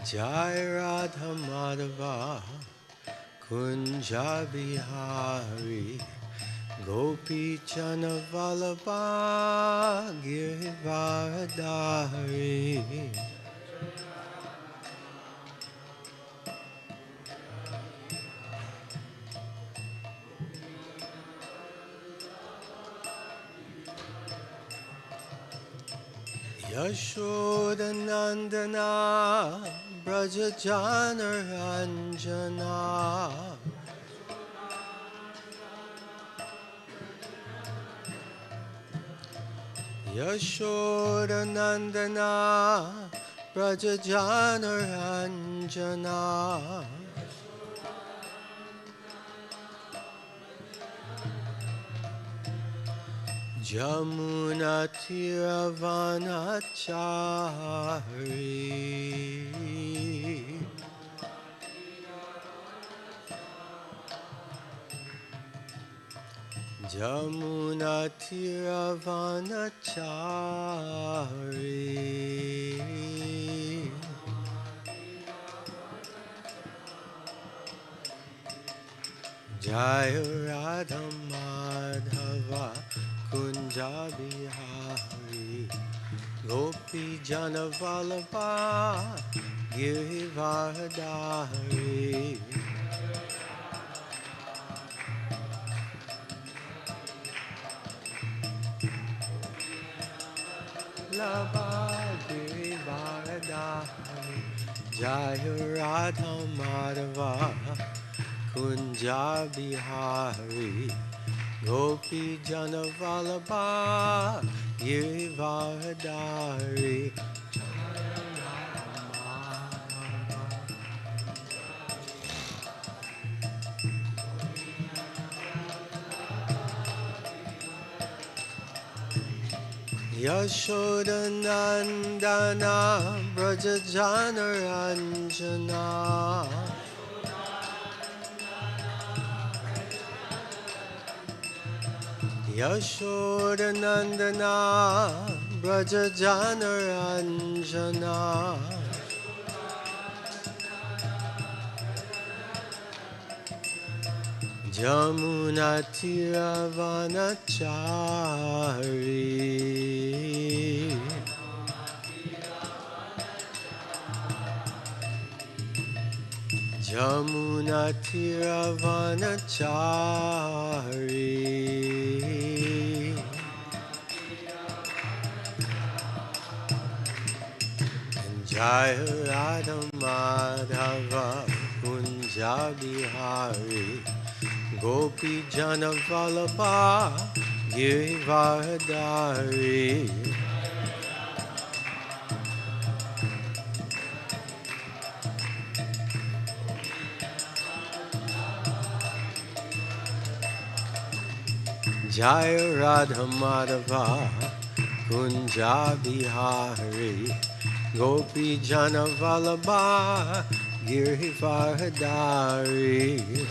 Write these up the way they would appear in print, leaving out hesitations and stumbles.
Jai Radha Madhava Kunja Bihari Gopi Chana Vallabha Girivardhari Yashoda Nandana Braja Jana Ranjana Yashoda Nandana Braja Jana Ranjana Jamuna Tiravanachari Jamuna Tiravanachari Jaya Radha Madhava Kunja Bihari Gopi Jana Vallabha Girivardhari Labha Girivardhari Jaya Radha Madhava Kunja Bihari Gopi Jana Vallabha Girivardhari Yashoda Nandana Braja Jana Ranjana Yashoda Nandana Braja Jana Ranjana Jamuna Tiravanachari Jamuna Tiravanachari Jaya Radha Madhava Kunja Bihari Gopi Jana Vallabha Girivardhari Jaya Radha Madhava Kunja Bihari Gopi Jana Vallabha Girivardhari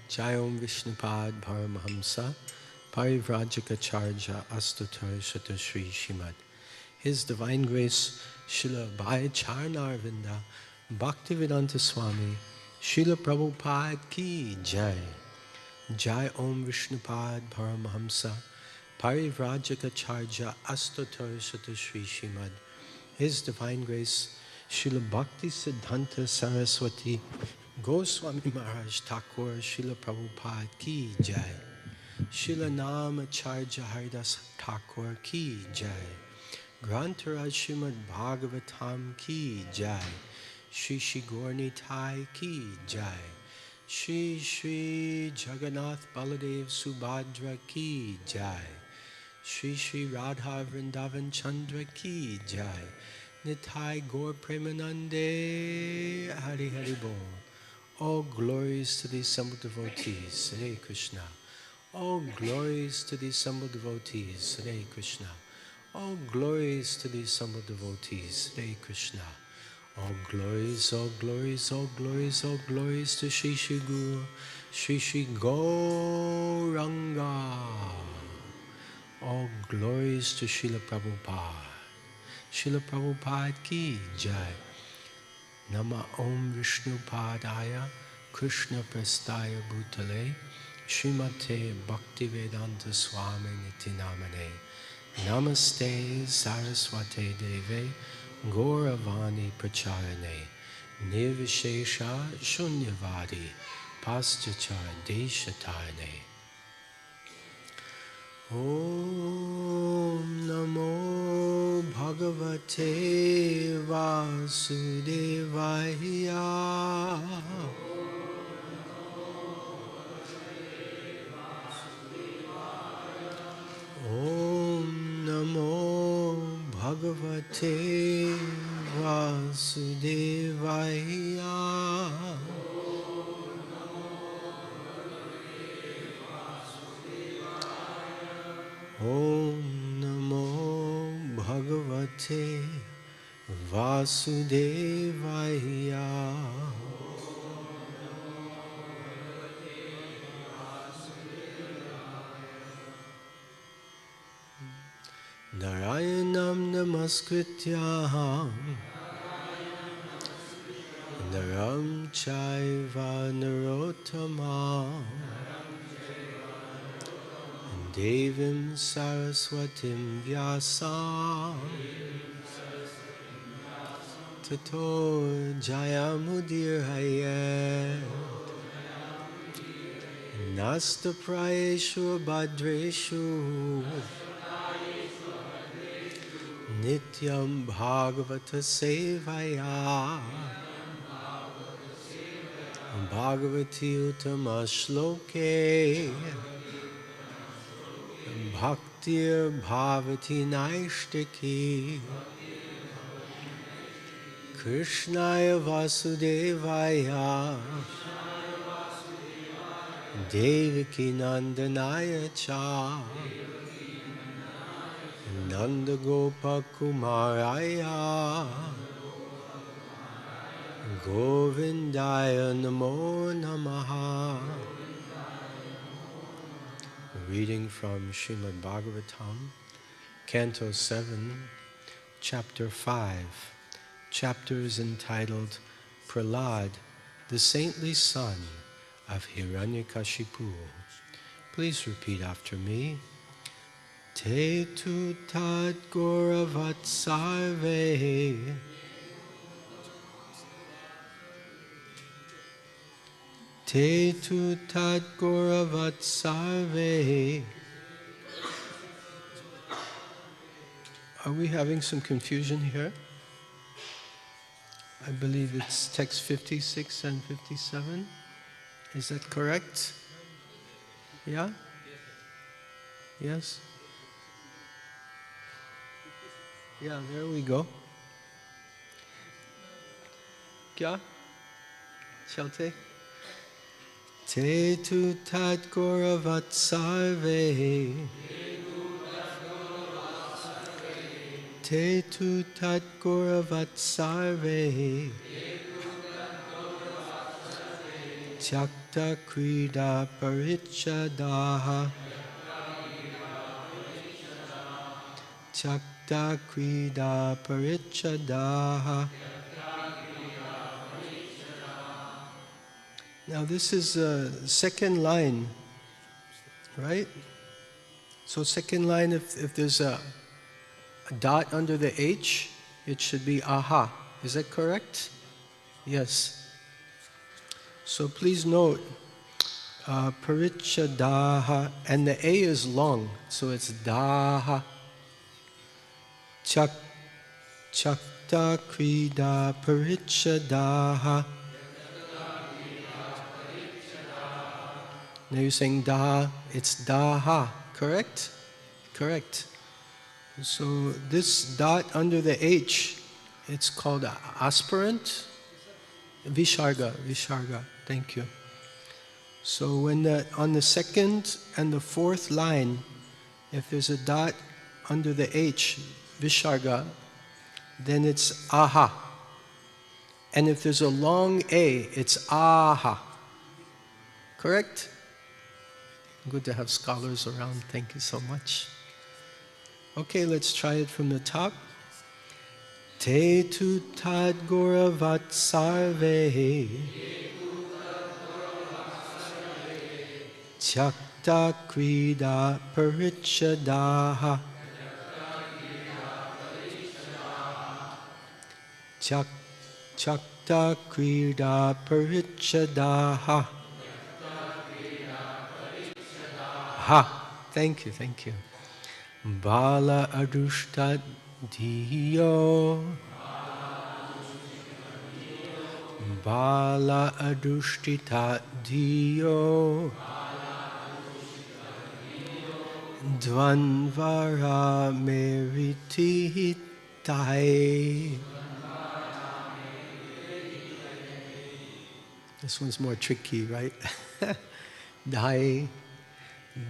Jai Om Vishnupad Paramahamsa Parivrajikacharya Astatar Shata Shri Srimad. His Divine Grace Srila Bhai Charnarvinda Bhaktivedanta Swami Srila Prabhupada Ki Jai. Jai Om Vishnupad Paramahamsa Parivrajikacharya Astatar Shata Shri Srimad. His Divine Grace Srila Bhakti Siddhanta Saraswati Goswami Maharaj Thakur Srila Prabhupada Ki Jai. Srila Namacharya Haridas Thakur Ki Jai. Grantaraj Srimad Bhagavatam Ki Jai. Shri Shri Gaurnitai Ki Jai. Shri Shri Jagannath Baladev Subhadra Ki Jai. Shri Shri Radha Vrindavan Chandra Ki Jai. Nitai Gaur Premanande Hari Hari Bol. All glories to the assembled devotees, Hare Krishna. All glories to the assembled devotees, Hare Krishna. All glories to the assembled devotees, Hare Krishna. All glories, all glories, all glories, all glories to Shri Shri Guru, Shri Shri Gauranga. All glories to Srila Prabhupada. Srila Prabhupada ki jai. Nama Om Vishnu Padaya Krishna Prastaya Bhutale Srimate Bhaktivedanta Swami Niti Namane Namaste Saraswate Deve Gauravani Pracharane Nirvishesha Shunyavadi Paschacha Deshatarane. Om Namo Bhagavate Vasudevaya. Om Namo Bhagavate Vasudevaya. Om Namo Bhagavate Vasudevaya. Narayanam Namaskritya Naram Chaiva Narottamam Devim Saraswatim Vyasam Tato Jayamudirhayet Nasta Prayeshu Bhadreshu Nityam Bhagavata Sevaya Bhagavati Uttama Shloke Bhaktir Bhavati Naishtaki Krishnaya Vasudevaya Devaki Nandanaya Cha Nanda Gopa Kumaraya Govindaya Namo Namaha. Reading from Srimad Bhagavatam, Canto 7, Chapter 5. Chapter is entitled Prahlad, the saintly son of Hiranyakashipu. Please repeat after me. Te tu tat gauravat sarve Te tu tat gauravat sarve. Are we having some confusion here? I believe it's text 56 and 57. Is that correct? Yeah? Yes? Yeah, there we go. Kya? Chalte? Te tu tat gauravat sarve. Te tu tat gauravat sarve. Tyakta krida parichadaha. Tyakta krida parichadaha. Now this is the second line, right? So second line, if there's a dot under the H, it should be aha. Is that correct? Yes. So please note, parichadaha, and the A is long, so it's daha. Chakta krida parichadaha. Now you're saying da, it's daha, correct? Correct. So this dot under the H, it's called aspirant. Visharga, thank you. So when on the second and the fourth line, if there's a dot under the H, Visharga, then it's aha. And if there's a long A, it's aha. Correct? Good to have scholars around. Thank you so much. Okay, let's try it from the top. Te tu tad goravat sarve Chakta krida parichadaha Chakta krida parichadaha. Ha! Thank you, thank you. Bala adushta diyo. Bala adushtita diyo. Dvanvara meriti tai. This one's more tricky, right? Dai.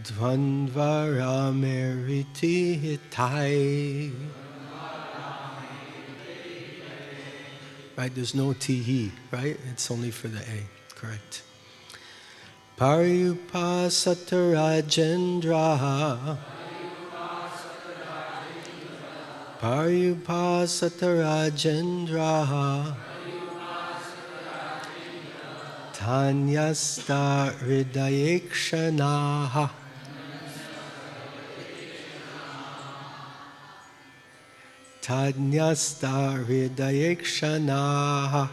Dvanvara meriti tai. Right, there's no T-E, right? It's only for the A, correct. Parupasattarajendra. Parupasattarajendra. Tanyasta hridayekshanaha. Tanyasta hridayekshanaha.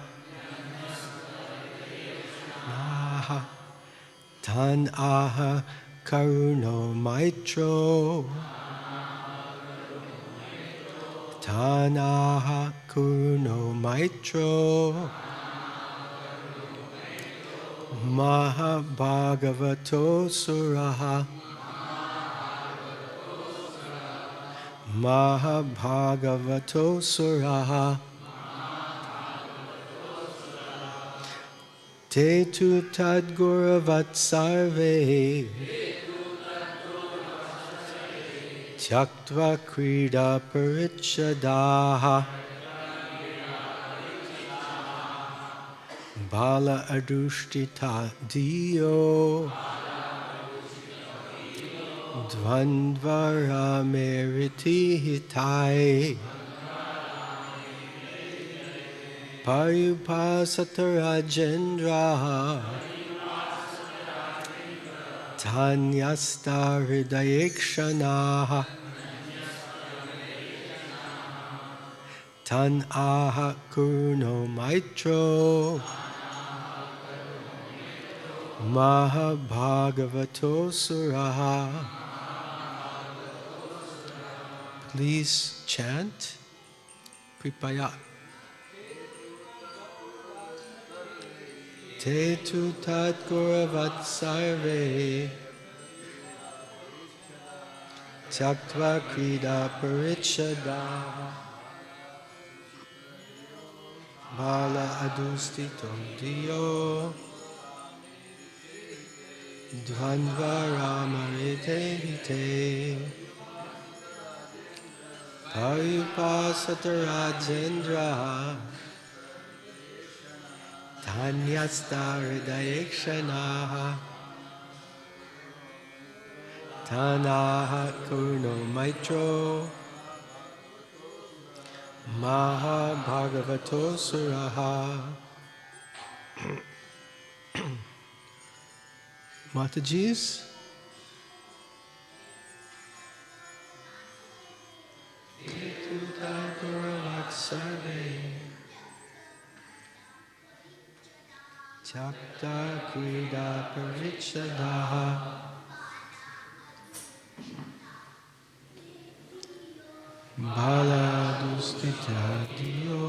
Tan aha karuno maitro. Tan aha karuno maitro. Mahabhagavato suraha. Mahabhagavato suraha. Te tu tad guravat sarve Tyaktva krida parichadaha. Bala adushtita diyo. Dvandvara meriti hitai. Parupasattarajendra. Tanyasta hridayekshanaha. Tan aha kuruno maitro. Mahabhagavato suraha. Please chant. Kripaya. Te tu tat guravat sarve Tyaktva krida parichadaha. Bala adustito diyo. Dvanvara marite hite. Parupasattarajendra. Tanyasta hridayekshanaha. Tanaha kuruno maitro. Mahabhagavato suraha. Matajis? Chakta krida parichadaha. Bala dustita diyo.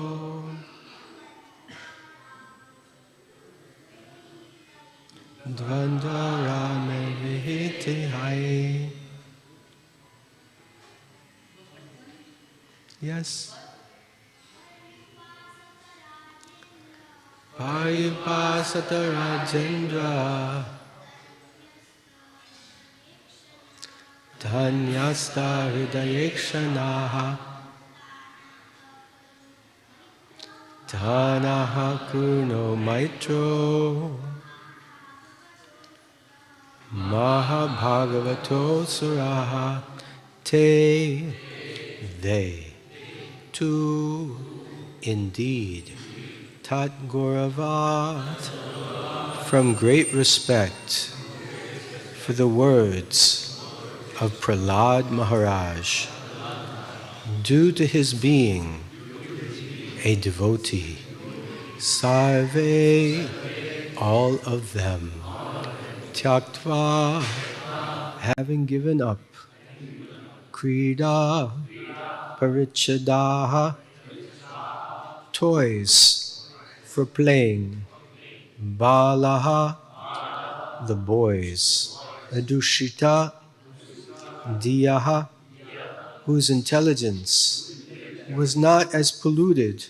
Dvandvara meriti hai. Yes. Parupasattarajendra. Tanyasta hridayekshanaha. Tanaha Kuno Maitro Mahabhagavato Suraha Te. They too indeed Tat Gauravat, from great respect for the words of Prahlad Maharaj, due to his being a devotee, Sarve, all of them, Tyaktva, having given up, Krida, Parichadaha, toys for playing, Balaha, the boys, Adushita, Diyaha, whose intelligence was not as polluted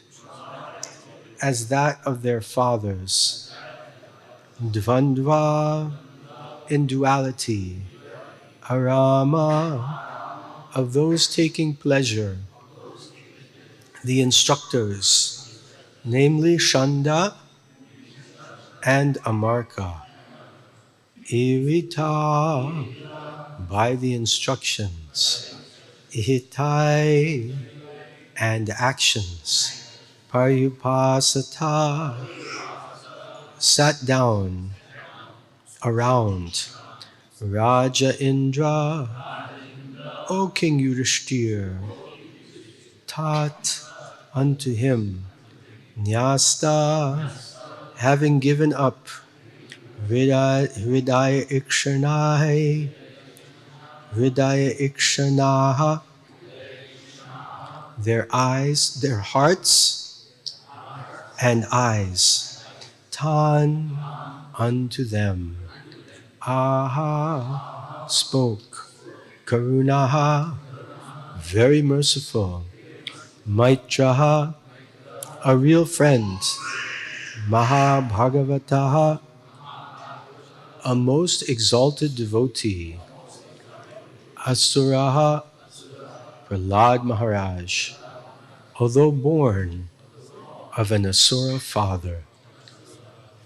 as that of their fathers, Dvandva, in duality, Arama, of those taking pleasure, the instructors, namely Shanda and Amarka, Irita, by the instructions, Ihitai, and actions, Paryupasata, sat down around, Raja Indra, O King Yudhishthir, Tat, unto him, Nyasta, having given up, Hridaya Ikshanaha, their eyes, their hearts and eyes, Tan, unto them, Aha, spoke, Karunaha, very merciful, Maitraha, a real friend, Mahabhagavataha, a most exalted devotee, Asuraha, Prahlad Maharaj, although born of an Asura father.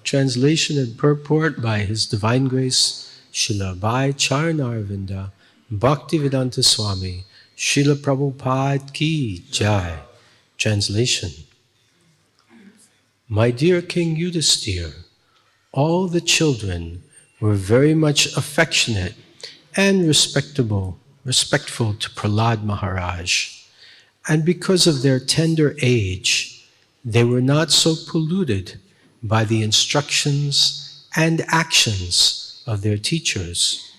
Translation and purport by His Divine Grace, Srila Bhai Charanarvinda, Bhaktivedanta Swami, Srila Prabhupada Ki Jai. Translation. My dear King Yudhisthira, all the children were very much affectionate and respectful to Prahlad Maharaj, and because of their tender age, they were not so polluted by the instructions and actions of their teachers,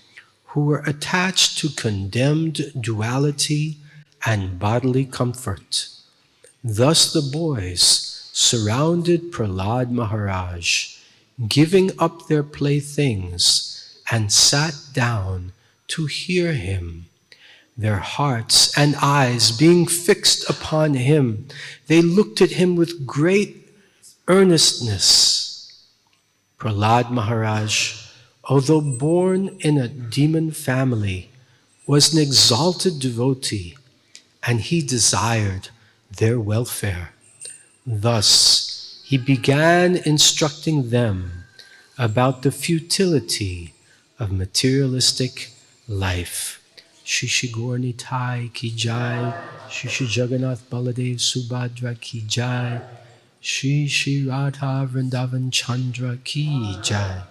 who were attached to condemned duality and bodily comfort. Thus the boys surrounded Prahlad Maharaj, giving up their playthings, and sat down to hear him. Their hearts and eyes being fixed upon him, they looked at him with great earnestness. Prahlad Maharaj, although born in a demon family, was an exalted devotee, and he desired their welfare. Thus, he began instructing them about the futility of materialistic life. Shishi Gaur Nitai Ki Jai, Shishi Jagannath Baladev Subhadra Ki Jai, Shishi Radha Vrindavan Chandra Ki Jai.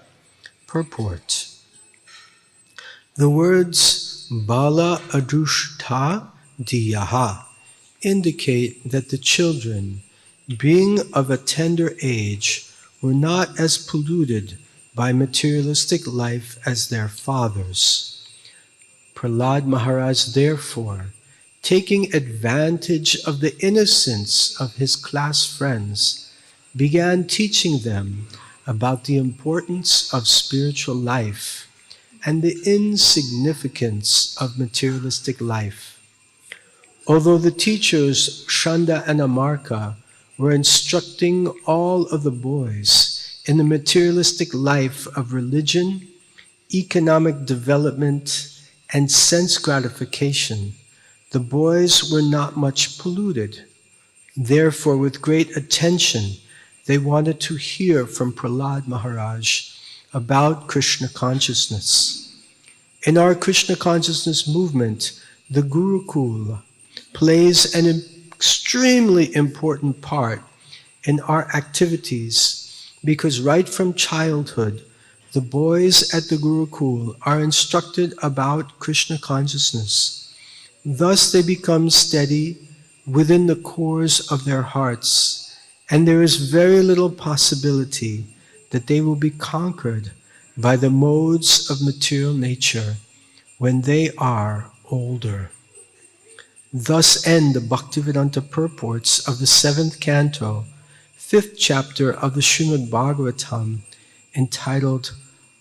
Purport. The words Bala Adushta Diyaha indicate that the children, being of a tender age, were not as polluted by materialistic life as their fathers. Prahlad Maharaj, therefore, taking advantage of the innocence of his class friends, began teaching them about the importance of spiritual life and the insignificance of materialistic life. Although the teachers, Shanda and Amarka, were instructing all of the boys in the materialistic life of religion, economic development, and sense gratification, the boys were not much polluted. Therefore, with great attention, they wanted to hear from Prahlad Maharaj about Krishna consciousness. In our Krishna consciousness movement, the gurukul plays an extremely important part in our activities because right from childhood, the boys at the gurukul are instructed about Krishna consciousness. Thus they become steady within the cores of their hearts, and there is very little possibility that they will be conquered by the modes of material nature when they are older. Thus end the Bhaktivedanta purports of the 7th canto, 5th chapter of the Srimad Bhagavatam, entitled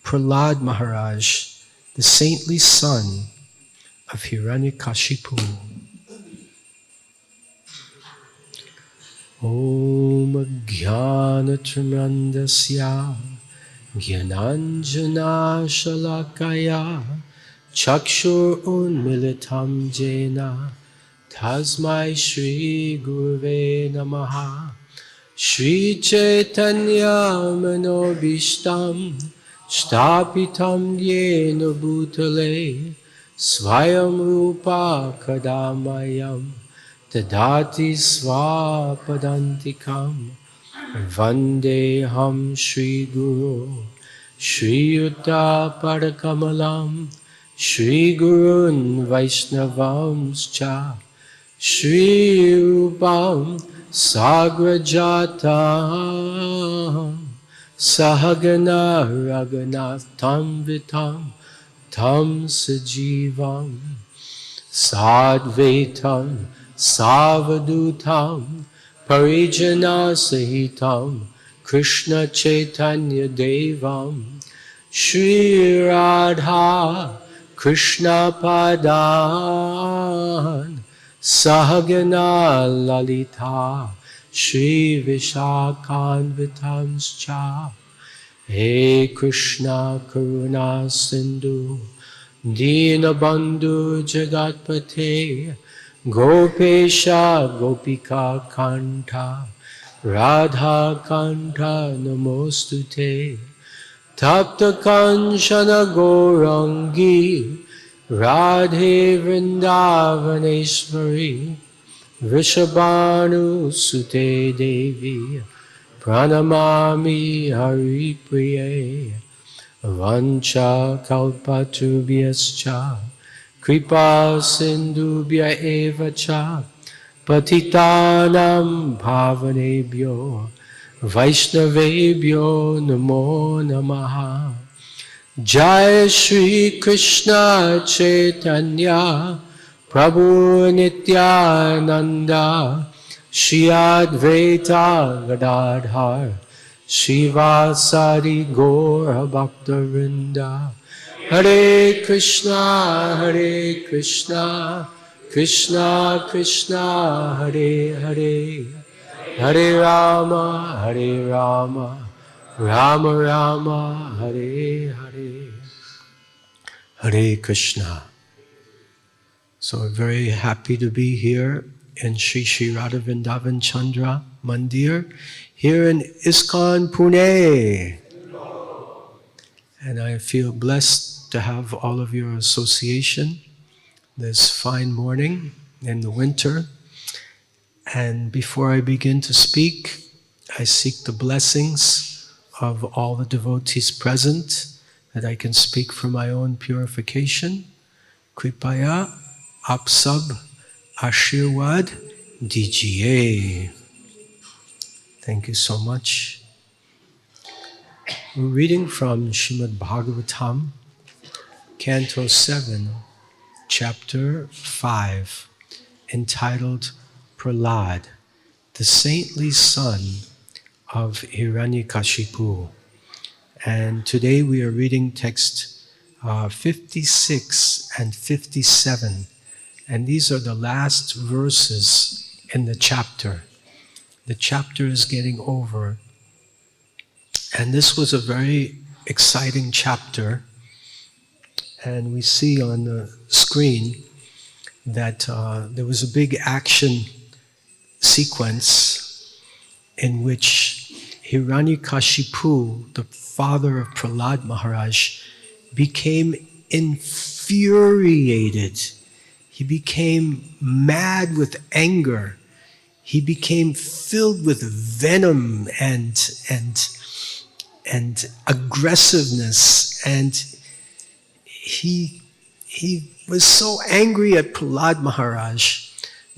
Prahlad Maharaj, the saintly son of Hiranyakashipu. Om Jnanatamandasya Jnananjana Shalakaya Chakshur Unmilitam Jena Tasmai Shri Guruve Namaha Shri Chaitanya Manobishtam Shtapitam Yena Bhutale Swayam Rupa Kadamayam Tadati Swapadantikam Vandeham Shri Guru Shri Yuta Parakamalam Shri Gurun Vaishnavamscha Shri Rupam Sagrajatam Sahagana Raghunatham Vitam Tam Sajivam Sadvaitam Savadutam Parijana Sahitam Krishna Chaitanya Devam Shri Radha Krishna Padan Sahagana Lalita Shri Vishakhanvitamscha He Krishna Karuna Sindhu Dinabandhu Jagatpate Gopesha Gopika Kanta Radha Kanta Namostute Tapta Kanchana Gourangi Radhe Vrindavaneshwari Vrishabhanu Sute Devi Pranamami Hari Priye Vancha Kalpatubhyascha Kripa Sindhubhya Eva Cha Patitanam Bhavanebhyo Vaishnavebhyo Namo Namaha Jai Shri Krishna Chaitanya Prabhu Nityananda Shri Advaita Gadadhar Shivasari Gaura Bhaktarinda Hare Krishna Krishna Krishna Hare Hare Hare Rama Rama Rama Hare Hare Hare Krishna. So we're very happy to be here in Sri Radha Vrindavan Chandra Mandir, here in ISKCON Pune. And I feel blessed to have all of your association this fine morning in the winter. And before I begin to speak, I seek the blessings of all the devotees present, that I can speak for my own purification. Kripaya आप सब आशीर्वाद दीजिए. Thank you so much. We're reading from Srimad Bhagavatam, Canto 7, Chapter 5, entitled Prahlad, the saintly son of Hiranyakashipu. And today we are reading text 56 and 57. And these are the last verses in the chapter. The chapter is getting over. And this was a very exciting chapter. And we see on the screen that there was a big action sequence in which Hiranyakashipu, the father of Prahlad Maharaj, became infuriated. He became mad with anger. He became filled with venom and aggressiveness, and he was so angry at Prahlad Maharaj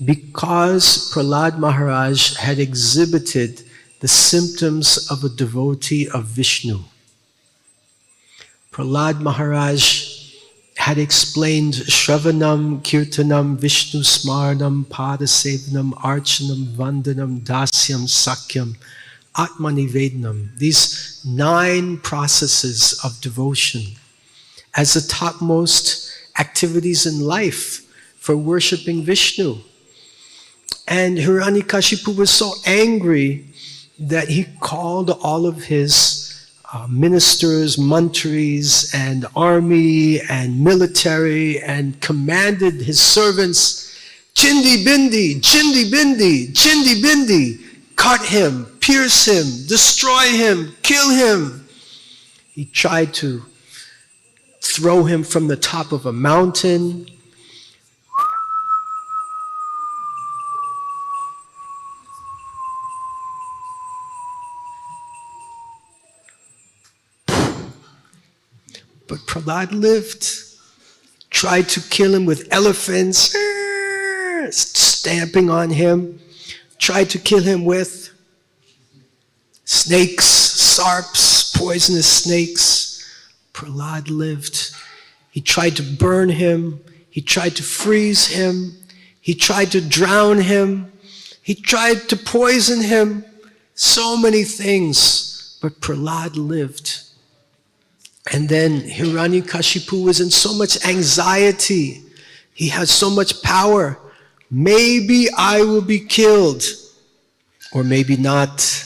because Prahlad Maharaj had exhibited the symptoms of a devotee of Vishnu. Prahlad Maharaj had explained Shravanam, Kirtanam, Vishnu Smaranam, Padasevanam, Archanam, Vandanam, Dasyam, Sakyam, Atmanivedanam. These 9 processes of devotion as the topmost activities in life for worshipping Vishnu. And Hiranyakashipu was so angry that he called all of his ministers, mantris, and army, and military, and commanded his servants, Chindi Bindi, Chindi Bindi, Chindi Bindi, cut him, pierce him, destroy him, kill him. He tried to throw him from the top of a mountain. But Prahlad lived, tried to kill him with elephants, stamping on him, tried to kill him with snakes, sarps, poisonous snakes. Prahlad lived. He tried to burn him. He tried to freeze him. He tried to drown him. He tried to poison him. So many things, but Prahlad lived. And then Hiranyakashipu was in so much anxiety. He has so much power. Maybe I will be killed, or maybe not.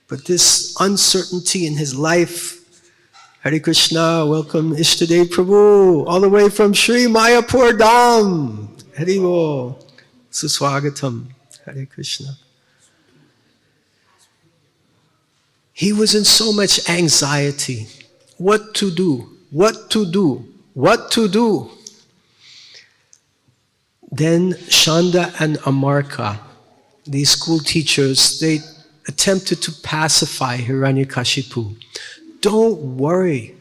But this uncertainty in his life. Hare Krishna, welcome Ishtadev Prabhu, all the way from Sri Mayapur Dham. Hare Bo, Suswagatam, Hare Krishna. He was in so much anxiety. What to do? What to do? What to do? Then Shanda and Amarka, these school teachers, they attempted to pacify Hiranyakashipu. Don't worry.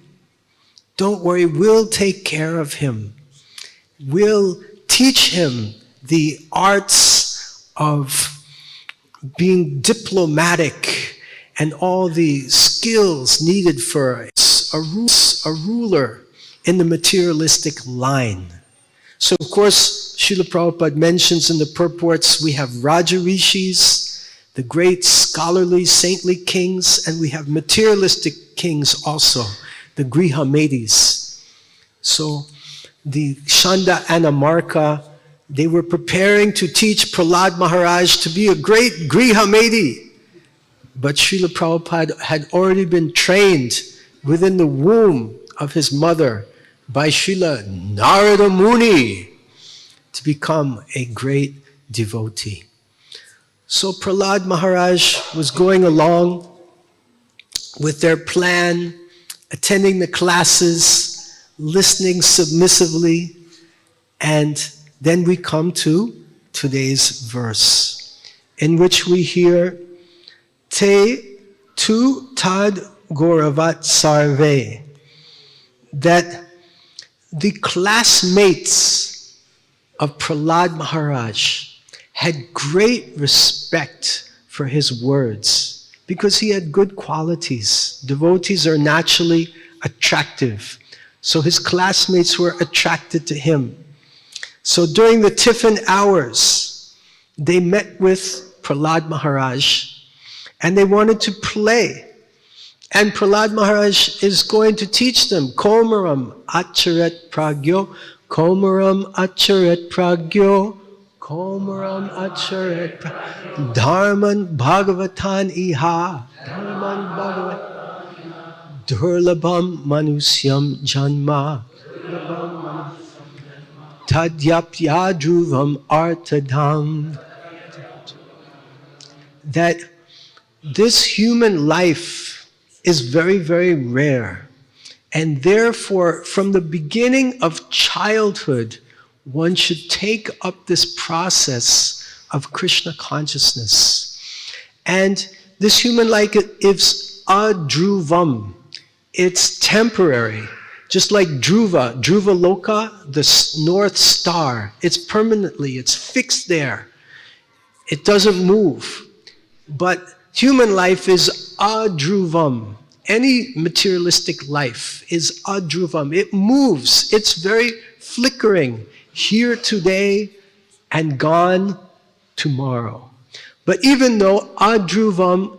Don't worry. We'll take care of him. We'll teach him the arts of being diplomatic and all the skills needed for a ruler in the materialistic line. So of course, Srila Prabhupada mentions in the purports, we have Raja Rishis, the great scholarly, saintly kings, and we have materialistic kings also, the Griha Medis. So the Shanda and Amarka, they were preparing to teach Prahlad Maharaj to be a great Griha Medi. But Srila Prabhupada had already been trained within the womb of his mother by Srila Narada Muni to become a great devotee. So Prahlad Maharaj was going along with their plan, attending the classes, listening submissively, and then we come to today's verse, in which we hear, Te tu tad Gauravat Sarve, that the classmates of Prahlad Maharaj had great respect for his words because he had good qualities. Devotees are naturally attractive. So his classmates were attracted to him. So during the tiffin hours, they met with Prahlad Maharaj and they wanted to play. And Prahlad Maharaj is going to teach them, Komaram acharet pragyo, Komaram acharet pragyo, Komaram acharet pragyo, Dharman Bhagavatan iha, Dharman Bhagavatan, Durlabham manusyam janma, Tadyapya dhruvam artadham, that this human life is very, very rare. And therefore, from the beginning of childhood, one should take up this process of Krishna consciousness. And this human life is adruvam. It's temporary. Just like Dhruva, Dhruva Loka, the North Star. It's permanently, it's fixed there. It doesn't move. But human life is adruvam. Any materialistic life is adruvam. It moves. It's very flickering. Here today and gone tomorrow. But even though adruvam,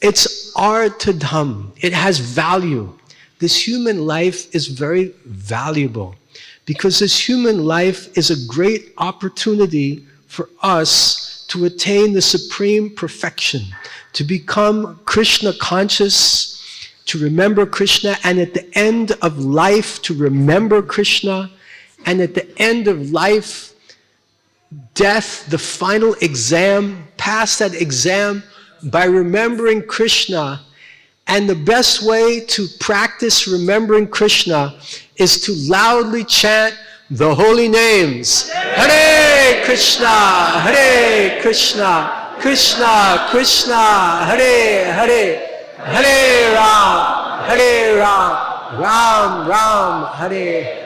it's artadham. It has value. This human life is very valuable because this human life is a great opportunity for us to attain the supreme perfection, to become Krishna conscious, to remember Krishna, and at the end of life to remember Krishna, and at the end of life, death, the final exam, pass that exam by remembering Krishna. And the best way to practice remembering Krishna is to loudly chant the holy names. Hare Krishna, Hare Krishna, Krishna Krishna, Hare Hare, Hare Ram, Ram Ram, Hare.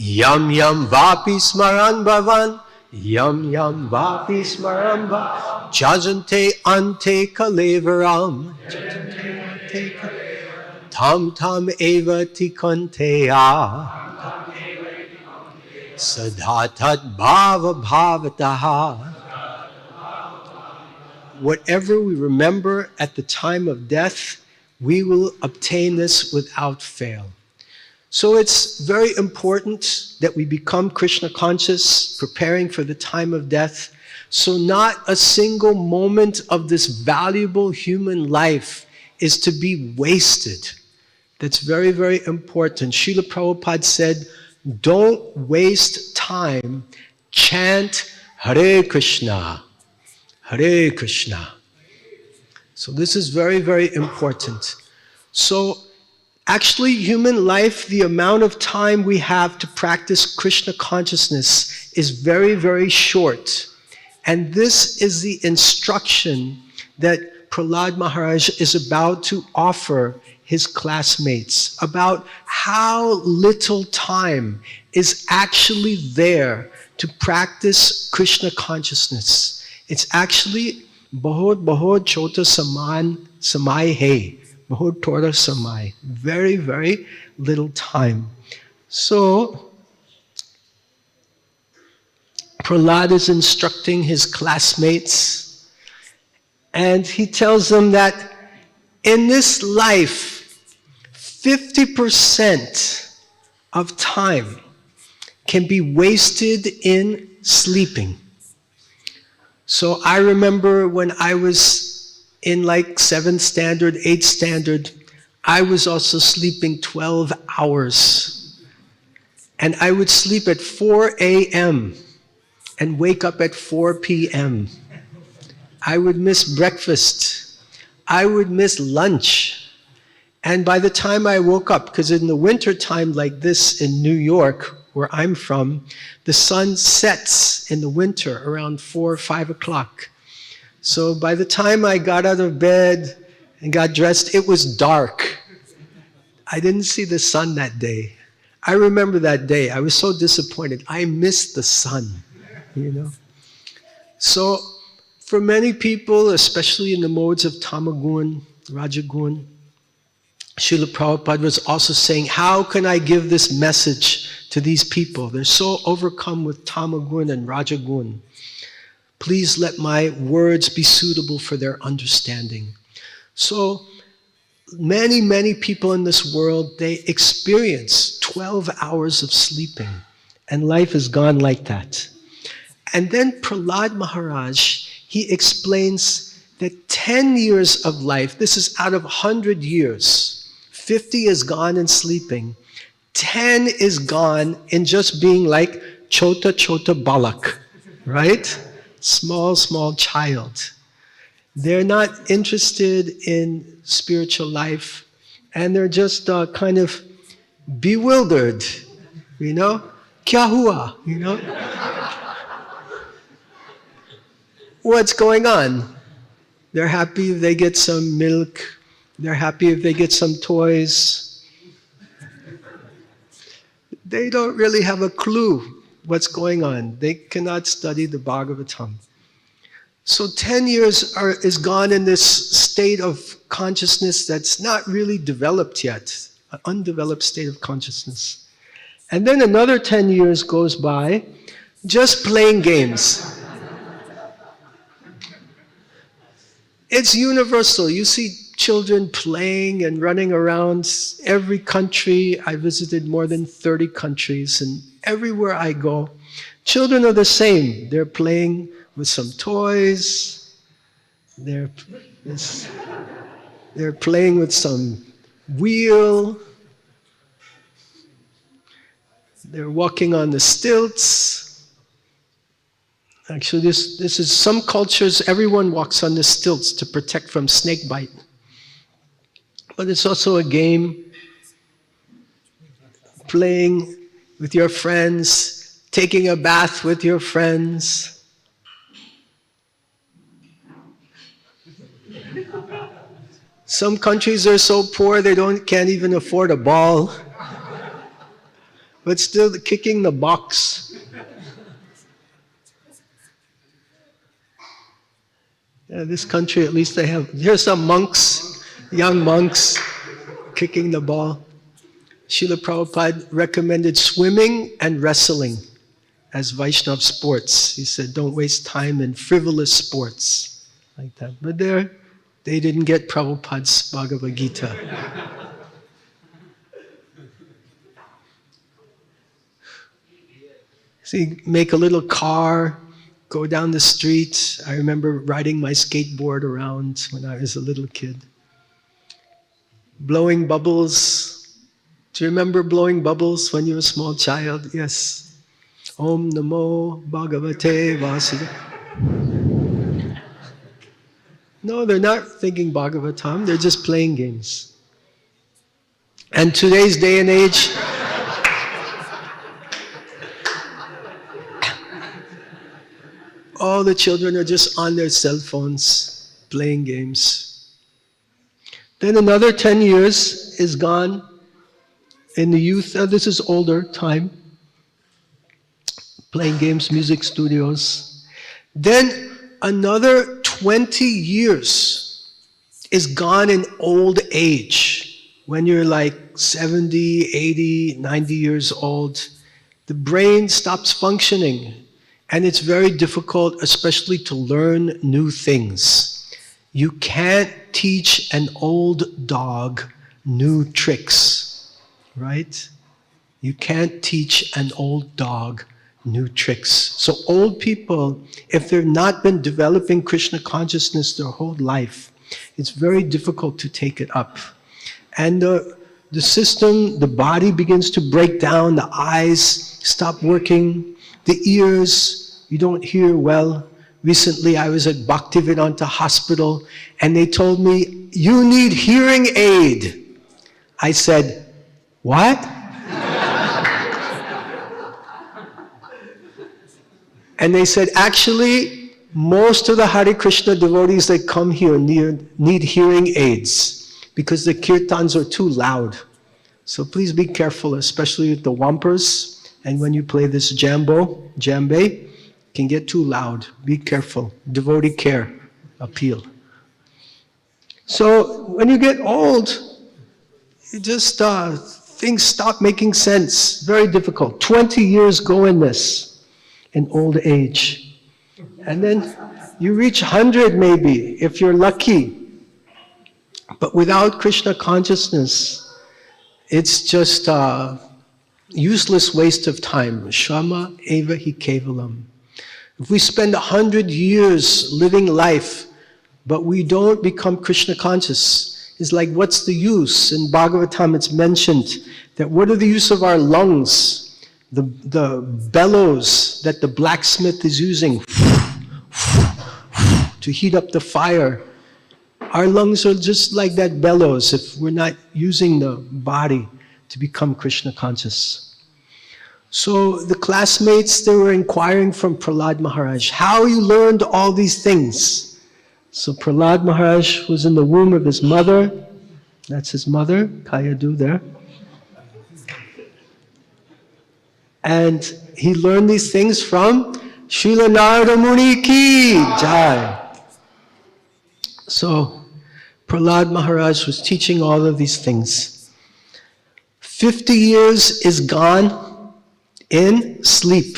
Yam yam vapi smaran bhavan, yam yam vapi smaran bhavan, jajante ante kalevaram, tam tam eva tikanteya, sadhatat bhava bhavataha. Whatever we remember at the time of death, we will obtain this without fail. So it's very important that we become Krishna conscious, preparing for the time of death. So not a single moment of this valuable human life is to be wasted. That's very, very important. Srila Prabhupada said, don't waste time, chant Hare Krishna, Hare Krishna. So this is very, very important. So actually, human life, the amount of time we have to practice Krishna consciousness is very, very short. And this is the instruction that Prahlad Maharaj is about to offer his classmates about how little time is actually there to practice Krishna consciousness. It's actually bahut chota samay hai. Bahut thoda samay. Very, very little time. So, Prahlad is instructing his classmates, and he tells them that in this life, 50% of time can be wasted in sleeping. So I remember when I was in like 7th standard, 8th standard, I was also sleeping 12 hours. And I would sleep at 4 a.m. and wake up at 4 p.m. I would miss breakfast. I would miss lunch. And by the time I woke up, because in the winter time like this in New York, where I'm from, the sun sets in the winter around 4 or 5 o'clock. So by the time I got out of bed and got dressed, it was dark. I didn't see the sun that day. I remember that day. I was so disappointed. I missed the sun, you know. So for many people, especially in the modes of Tamagun, Rajagun, Srila Prabhupada was also saying, how can I give this message to these people? They're so overcome with Tamagun and Rajagun. Please let my words be suitable for their understanding. So many, many people in this world, they experience 12 hours of sleeping, and life is gone like that. And then Prahlad Maharaj, he explains that 10 years of life, this is out of 100 years, 50 is gone in sleeping, 10 is gone in just being like chota chota balak, right? Small, small child. They're not interested in spiritual life, and they're just kind of bewildered, you know? Kya hua, you know? What's going on? They're happy if they get some milk. They're happy if they get some toys. They don't really have a clue what's going on. They cannot study the Bhagavatam. So 10 years is gone in this state of consciousness that's not really developed yet, an undeveloped state of consciousness. And then another 10 years goes by just playing games. It's universal. You see children playing and running around every country. I visited more than 30 countries, and everywhere I go, children are the same. They're playing with some toys. They're playing with some wheel. They're walking on the stilts. Actually, this is some cultures, everyone walks on the stilts to protect from snake bite. But it's also a game. Playing with your friends, taking a bath with your friends. Some countries are so poor they can't even afford a ball. But still kicking the box. Yeah, this country, at least they have. Here's some monks, young monks, kicking the ball. Srila Prabhupada recommended swimming and wrestling as Vaishnava sports. He said, don't waste time in frivolous sports like that. But they didn't get Prabhupada's Bhagavad Gita. See, make a little car, go down the street. I remember riding my skateboard around when I was a little kid. Blowing bubbles. Do you remember blowing bubbles when you were a small child? Yes. Om Namo Bhagavate Vasudevaya. No, they're not thinking Bhagavatam, they're just playing games. And today's day and age, all the children are just on their cell phones, playing games. Then another 10 years is gone in the youth. This is older time. Playing games, music studios. Then another 20 years is gone in old age. When you're like 70, 80, 90 years old, the brain stops functioning. And it's very difficult, especially to learn new things. You can't teach an old dog new tricks, right? You can't teach an old dog new tricks. So old people, if they've not been developing Krishna consciousness their whole life, it's very difficult to take it up. And the system, the body begins to break down, the eyes stop working, the ears, you don't hear well. Recently I was at Bhaktivedanta Hospital and they told me, you need hearing aid. I said, what? And they said, actually, most of the Hare Krishna devotees that come here need hearing aids because the kirtans are too loud. So please be careful, especially with the wampers. And when you play this djembe, can get too loud. Be careful. Devotee care appeal. So when you get old, you just, things stop making sense. Very difficult. 20 years go in this, in old age. And then you reach 100 maybe, if you're lucky. But without Krishna consciousness, it's just a useless waste of time. Shrama eva hi kevalam. If we spend 100 years living life, but we don't become Krishna conscious, it's like, what's the use? In Bhagavatam it's mentioned that what are the use of our lungs? The bellows that the blacksmith is using. to heat up the fire. Our lungs are just like that bellows if we're not using the body to become Krishna conscious. So the classmates, they were inquiring from Prahlad Maharaj, how you learned all these things. So Prahlad Maharaj was in the womb of his mother. That's his mother, Kayadu there. And he learned these things from Srila Narada Muni ki jai. So Prahlad Maharaj was teaching all of these things. 50 years is gone in sleep.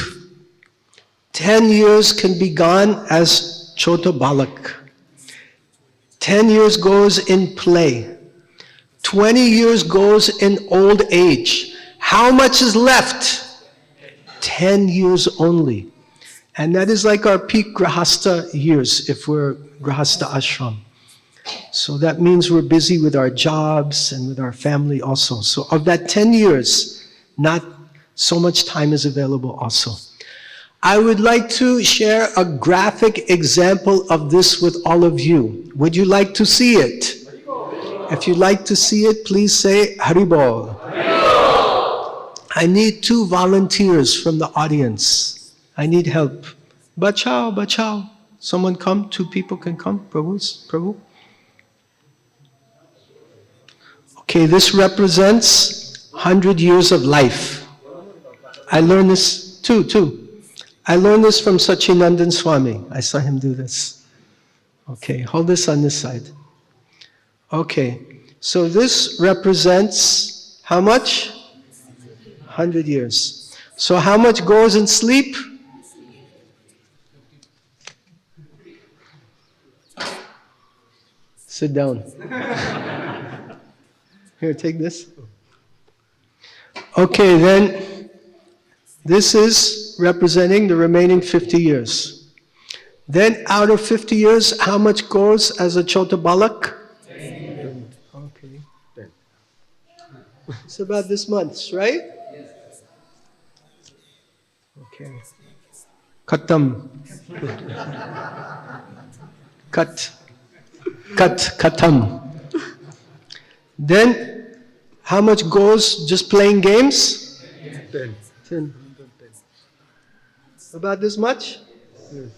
10 years can be gone as Chota Balak. 10 years goes in play. 20 years goes in old age. How much is left? 10 years only. And that is like our peak Grahastha years, if we're Grahastha ashram. So that means we're busy with our jobs and with our family also. So of that 10 years, not so much time is available also. I would like to share a graphic example of this with all of you. Would you like to see it? If you'd like to see it, please say Haribol. I need 2 volunteers from the audience. I need help. Bachao, bachao. Someone come, 2 people can come. Prabhu. Okay, this represents 100 years of life. I learned this, two. I learned this from Sachinandan Swami. I saw him do this. Okay, hold this on this side. Okay, so this represents how much? 100 years. So how much goes in sleep? Sit down. Here, take this. Okay, then this is representing the remaining 50 years. Then out of 50 years, how much goes as a Chota Balak? 10. Okay. 10. It's about this much, right? Yes. Okay. Katam. Katam. Then, how much goes just playing games? 10. About this much? Yes.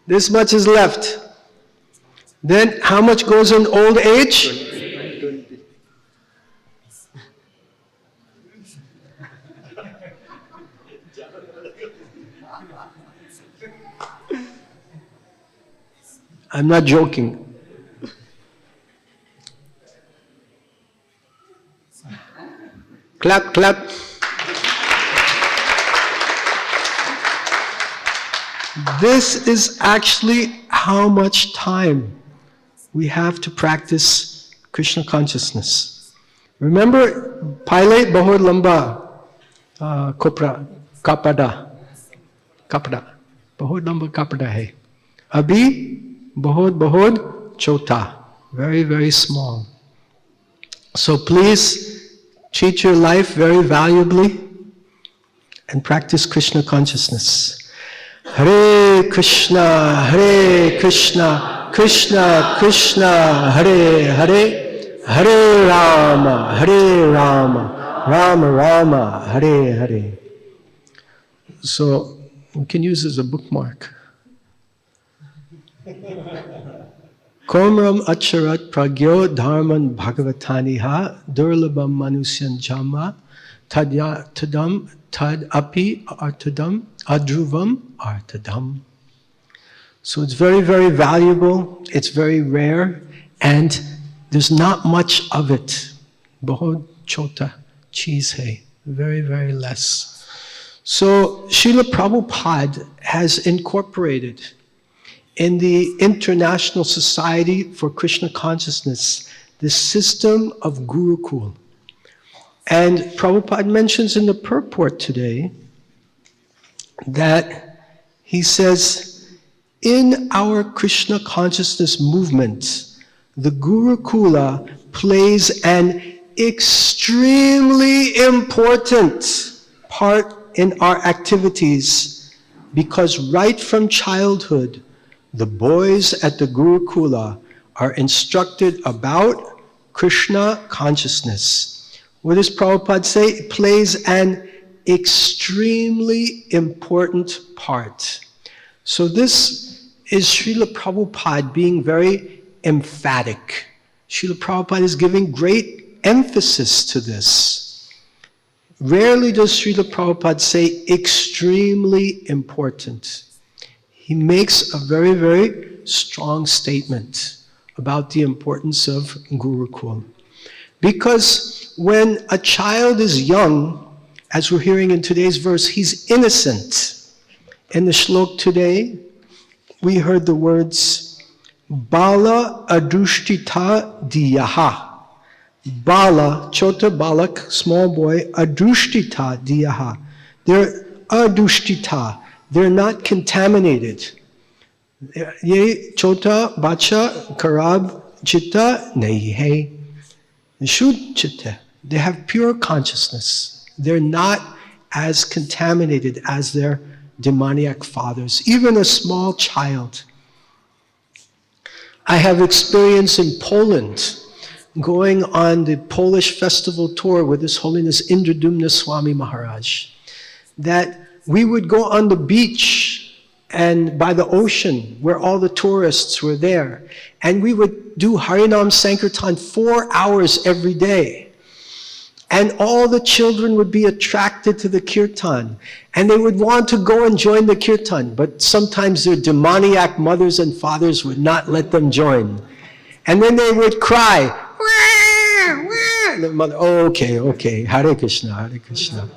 This much is left. Then, how much goes in old age? 20. I'm not joking. Clap, clap. This is actually how much time we have to practice Krishna consciousness. Remember, Paile bahut lamba kapada. Bahut lamba kapada hai. Abhi bahut chota. Very, very small. So please treat your life very valuably and practice Krishna consciousness. Hare Krishna, Krishna Krishna, Hare Hare, Hare Rama, Rama Rama, Hare Hare. So we can use this as a bookmark. Komram acharat pragyo dharman bhagavataniha durlabam manusyan jama tadam tad api artadam adruvam artadam. So it's very, very valuable, it's very rare, and there's not much of it. Bahut chota cheese hai, very, very less. So Srila Prabhupada has incorporated in the International Society for Krishna Consciousness this system of gurukul. And Prabhupada mentions in the purport today that he says, in our Krishna consciousness movement, the gurukula plays an extremely important part in our activities, because right from childhood, the boys at the Gurukula are instructed about Krishna consciousness. What does Prabhupada say? It plays an extremely important part. So this is Srila Prabhupada being very emphatic. Srila Prabhupada is giving great emphasis to this. Rarely does Srila Prabhupada say extremely important. He makes a very, very strong statement about the importance of gurukul. Because when a child is young, as we're hearing in today's verse, he's innocent. In the shlok today, we heard the words, Bala adushtita diyaha. Bala, chota balak, small boy, adushtita diyaha. They're adushtita. They're not contaminated. Ye chota bacha karab chitta nahi hai. Shud chitta. They have pure consciousness. They're not as contaminated as their demoniac fathers. Even a small child. I have experience in Poland, going on the Polish festival tour with His Holiness Swami Maharaj, that we would go on the beach and by the ocean where all the tourists were there, and we would do Harinam Sankirtan 4 hours every day. And all the children would be attracted to the kirtan, and they would want to go and join the kirtan, but sometimes their demoniac mothers and fathers would not let them join. And then they would cry, wah, wah. And the mother, oh, okay, Hare Krishna, Hare Krishna.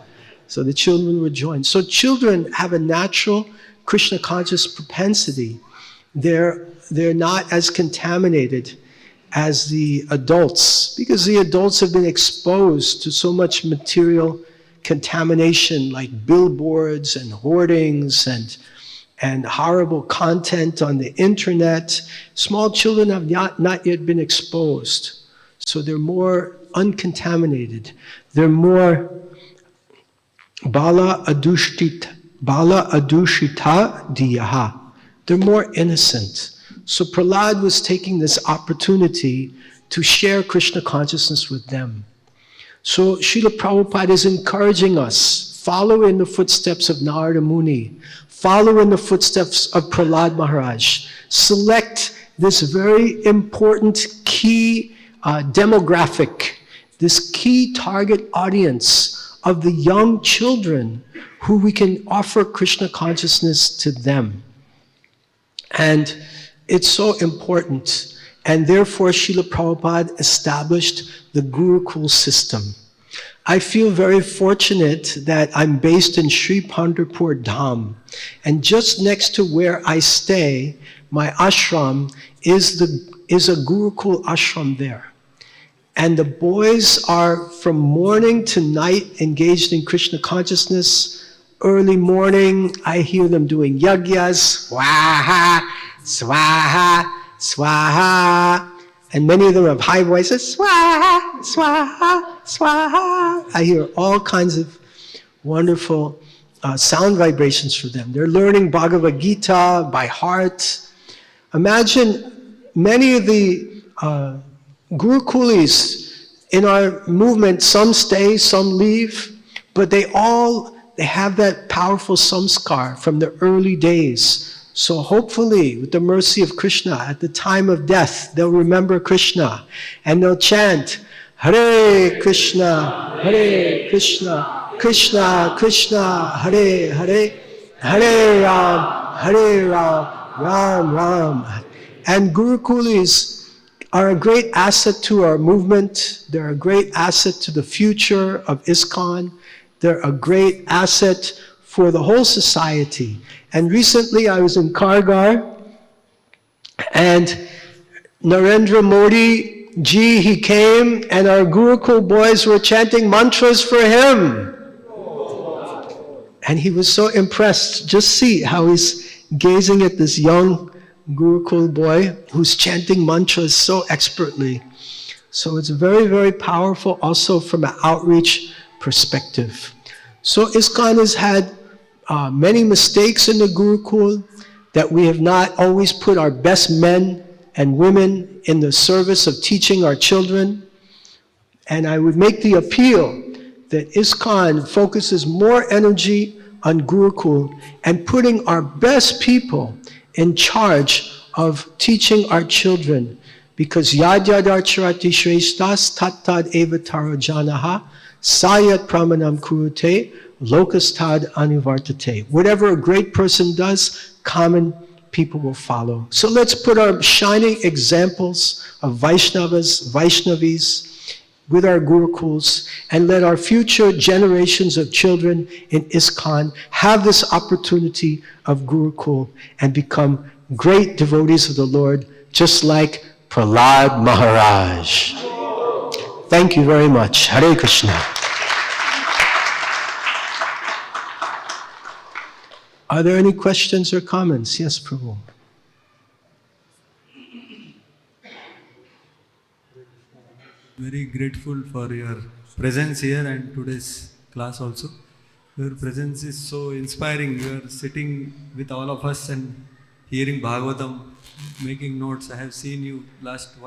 So the children would join. So children have a natural Krishna conscious propensity. They're not as contaminated as the adults, because the adults have been exposed to so much material contamination, like billboards and hoardings and horrible content on the internet. Small children have not yet been exposed, so they're more uncontaminated. They're more bala adushita diyaha. They're more innocent. So Prahlad was taking this opportunity to share Krishna consciousness with them. So Srila Prabhupada is encouraging us, follow in the footsteps of Narada Muni, follow in the footsteps of Prahlad Maharaj, select this very important key demographic, this key target audience of the young children who we can offer Krishna consciousness to them. And it's so important, and therefore Srila Prabhupada established the gurukul system. I feel very fortunate that I'm based in Sri Pandharpur Dham, and just next to where I stay, my ashram is a gurukul ashram there. And the boys are from morning to night engaged in Krishna consciousness. Early morning, I hear them doing yagyas, swaha, swaha, swaha. And many of them have high voices, swaha, swaha, swaha. I hear all kinds of wonderful sound vibrations for them. They're learning Bhagavad Gita by heart. Imagine many of the gurukulis in our movement, some stay, some leave, but they have that powerful samskar from the early days. So hopefully, with the mercy of Krishna, at the time of death, they'll remember Krishna and they'll chant, Hare Krishna, Krishna, Krishna, Hare, Hare, Hare Ram, Ram, Ram. And gurukulis are a great asset to our movement. They're a great asset to the future of ISKCON. They're a great asset for the whole society. And recently I was in Kargar, and Narendra Modi ji, he came, and our Gurukul boys were chanting mantras for him. And he was so impressed. Just see how he's gazing at this young Gurukul boy who's chanting mantras so expertly. So it's very, very powerful also from an outreach perspective. So ISKCON has had many mistakes in the Gurukul, that we have not always put our best men and women in the service of teaching our children. And I would make the appeal that ISKCON focuses more energy on Gurukul and putting our best people in charge of teaching our children. Because yad yadarcharati shreshtas tattad evataro janaha sayat pramanam kurute lokastad anuvartate. Whatever a great person does, common people will follow. So let's put our shining examples of Vaishnavas, Vaishnavis with our Gurukuls, and let our future generations of children in ISKCON have this opportunity of Gurukul and become great devotees of the Lord, just like Prahlad Maharaj. Thank you very much. Hare Krishna. Are there any questions or comments? Yes, Prabhu. Very grateful for your presence here and today's class also. Your presence is so inspiring. You are sitting with all of us and hearing Bhagavatam, making notes. I have seen you last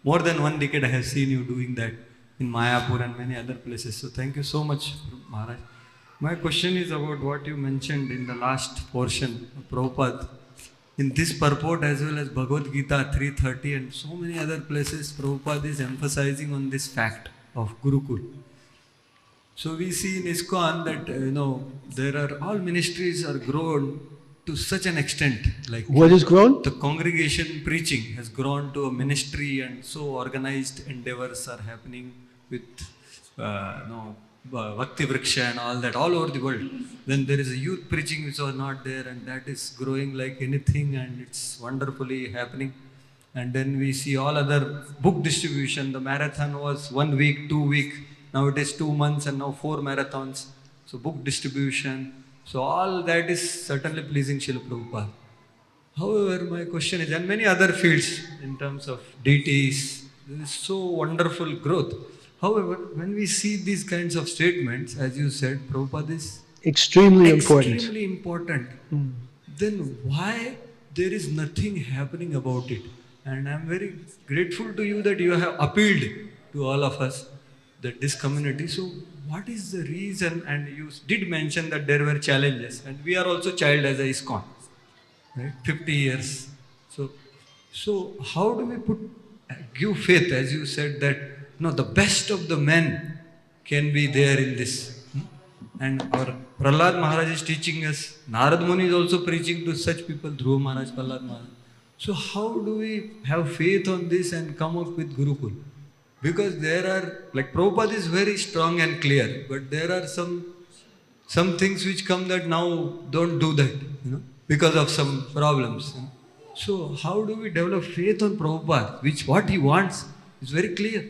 more than 1 decade. I have seen you doing that in Mayapur and many other places. So thank you so much, Maharaj. My question is about what you mentioned in the last portion of Prabhupada. In this purport as well as Bhagavad Gita 330 and so many other places, Prabhupada is emphasizing on this fact of Gurukul. So we see in ISKCON that, there are all ministries are grown to such an extent. Like what is grown? The congregation preaching has grown to a ministry, and so organized endeavors are happening with Bhakti Vriksha and all that all over the world. Then there is a youth preaching which was not there, and that is growing like anything, and it's wonderfully happening. And then we see all other book distribution. The marathon was 1 week, 2 weeks, now it is 2 months, and now 4 marathons. So book distribution. So all that is certainly pleasing Srila Prabhupada. However, my question is, and many other fields in terms of deities, there is so wonderful growth. However, when we see these kinds of statements, as you said, Prabhupada is extremely important. Then why there is nothing happening about it? And I am very grateful to you that you have appealed to all of us, that this community. So what is the reason? And you did mention that there were challenges, and we are also child as a ISKCON, right? 50 years. So how do we give faith, as you said, that the best of the men can be there in this. And our Prahlad Maharaj is teaching us. Narad Muni is also preaching to such people, Dhruva Maharaj, Prahlad Maharaj. So how do we have faith on this and come up with Gurukul? Because there are, like Prabhupada is very strong and clear, but there are some things which come that now don't do that, because of some problems. So how do we develop faith on Prabhupada, what he wants is very clear.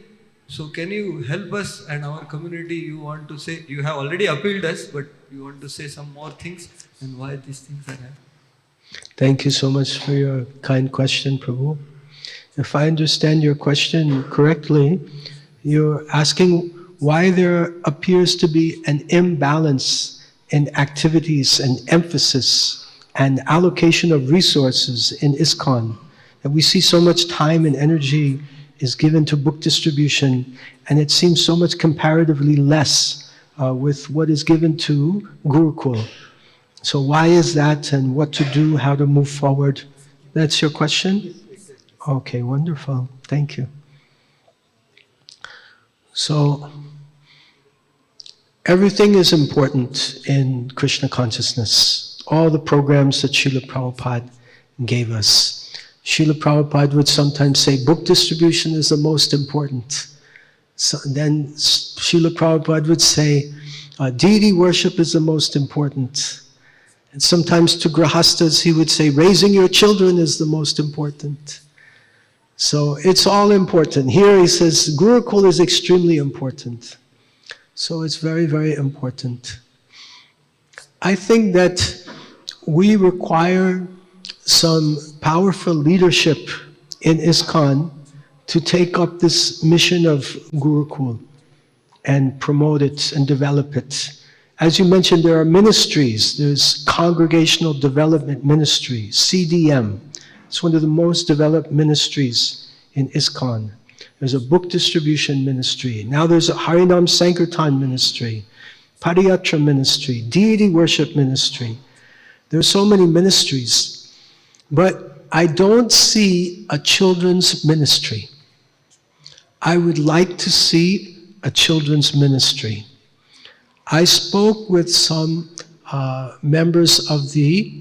So can you help us and our community? You want to say, you have already appealed us, but you want to say some more things and why these things are happening. Thank you so much for your kind question, Prabhu. If I understand your question correctly, you're asking why there appears to be an imbalance in activities and emphasis and allocation of resources in ISKCON. That we see so much time and energy is given to book distribution, and it seems so much comparatively less with what is given to Gurukul. So why is that, and what to do, how to move forward? That's your question? Okay, wonderful. Thank you. So, everything is important in Krishna consciousness. All the programs that Srila Prabhupada gave us. Srila Prabhupada would sometimes say, book distribution is the most important. So then Srila Prabhupada would say, deity worship is the most important. And sometimes to grahastas he would say, raising your children is the most important. So it's all important. Here he says, Gurukul is extremely important. So it's very, very important. I think that we require some powerful leadership in ISKCON to take up this mission of Gurukul and promote it and develop it. As you mentioned, there are ministries. There's Congregational Development Ministry, CDM. It's one of the most developed ministries in ISKCON. There's a book distribution ministry. Now there's a Harinam Sankirtan ministry, Padayatra ministry, deity worship ministry. There are so many ministries. But I don't see a children's ministry. I would like to see a children's ministry. I spoke with some members of the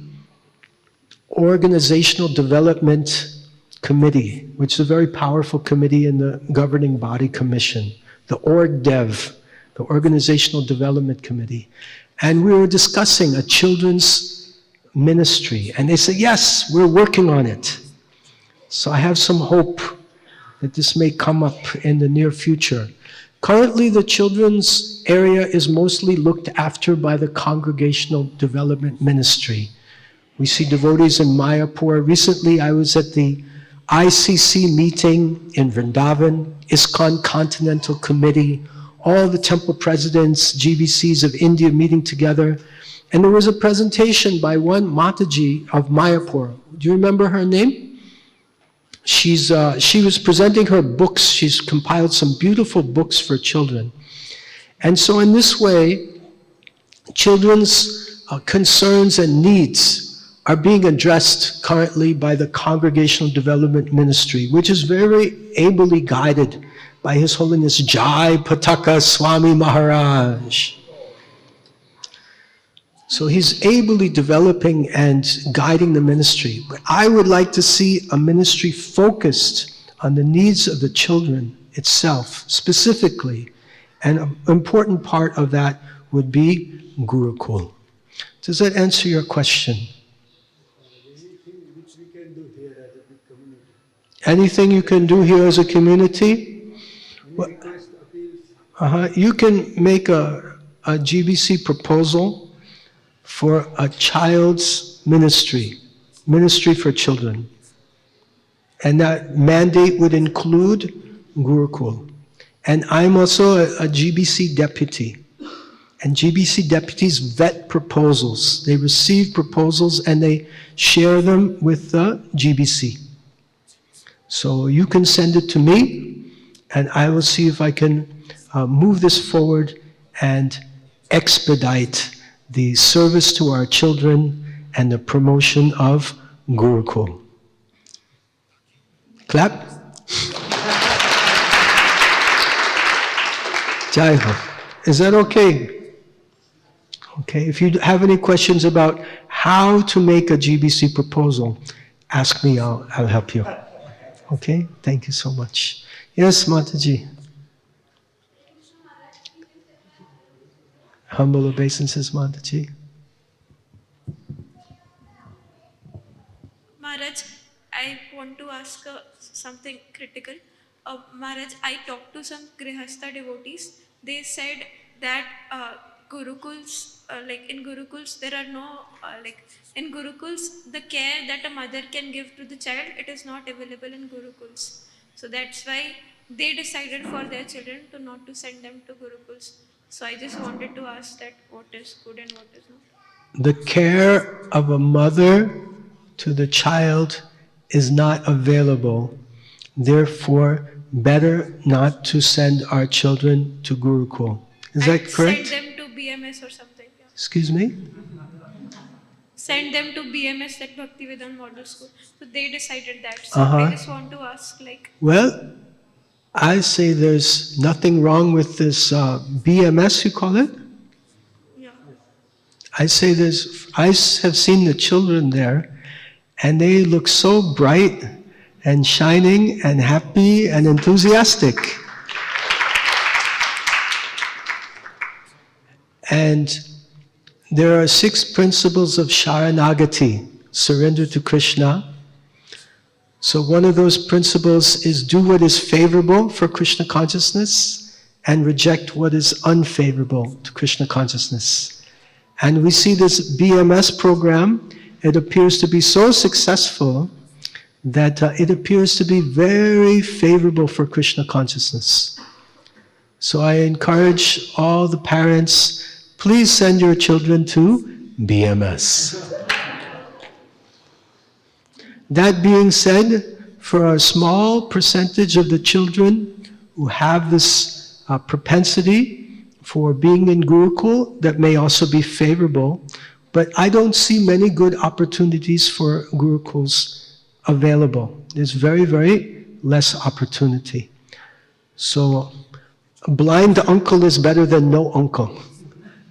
Organizational Development Committee, which is a very powerful committee in the governing body commission, the OrgDev, the Organizational Development Committee. And we were discussing a children's ministry. And they said, yes, we're working on it. So I have some hope that this may come up in the near future. Currently, the children's area is mostly looked after by the Congregational Development Ministry. We see devotees in Mayapur. Recently, I was at the ICC meeting in Vrindavan, ISKCON Continental Committee, all the temple presidents, GBCs of India meeting together. And there was a presentation by one Mataji of Mayapur. Do you remember her name? She was presenting her books. She's compiled some beautiful books for children. And so in this way, children's concerns and needs are being addressed currently by the Congregational Development Ministry, which is very ably guided by His Holiness Jai Pataka Swami Maharaj. So he's ably developing and guiding the ministry. But I would like to see a ministry focused on the needs of the children itself, specifically. And an important part of that would be Gurukul. Does that answer your question? Anything which we can do here as a big community. Anything you can do here as a community? Request, appeals. You can make a GBC proposal for a child's ministry for children. And that mandate would include Gurukul. And I'm also a GBC deputy. And GBC deputies vet proposals. They receive proposals and they share them with the GBC. So you can send it to me, and I will see if I can move this forward and expedite the service to our children and the promotion of Gurukul. Clap. Jai Ho. Is that okay? Okay, if you have any questions about how to make a GBC proposal, ask me, I'll help you. Okay, thank you so much. Yes, Mataji. Humble obeisances, Mataji. Maharaj, I want to ask something critical. Maharaj, I talked to some Grihastha devotees. They said that Gurukuls, in Gurukuls, there are no, in Gurukuls, the care that a mother can give to the child, it is not available in Gurukuls. So that's why they decided for their children to not to send them to Gurukuls. So I just wanted to ask that what is good and what is not. The care of a mother to the child is not available. Therefore, better not to send our children to Gurukul. Is that correct? Send them to BMS or something. Yeah. Excuse me? Send them to BMS, that Bhaktivedanta Model School. So they decided that. So I just want to ask, Well, I say there's nothing wrong with this BMS, you call it? Yeah. I say I have seen the children there, and they look so bright and shining and happy and enthusiastic. And there are 6 principles of Sharanagati, surrender to Krishna. So one of those principles is do what is favorable for Krishna consciousness and reject what is unfavorable to Krishna consciousness. And we see this BMS program, it appears to be so successful that it appears to be very favorable for Krishna consciousness. So I encourage all the parents, please send your children to BMS. That being said, for a small percentage of the children who have this propensity for being in gurukul, that may also be favorable, but I don't see many good opportunities for gurukuls available. There's very, very less opportunity. So a blind uncle is better than no uncle,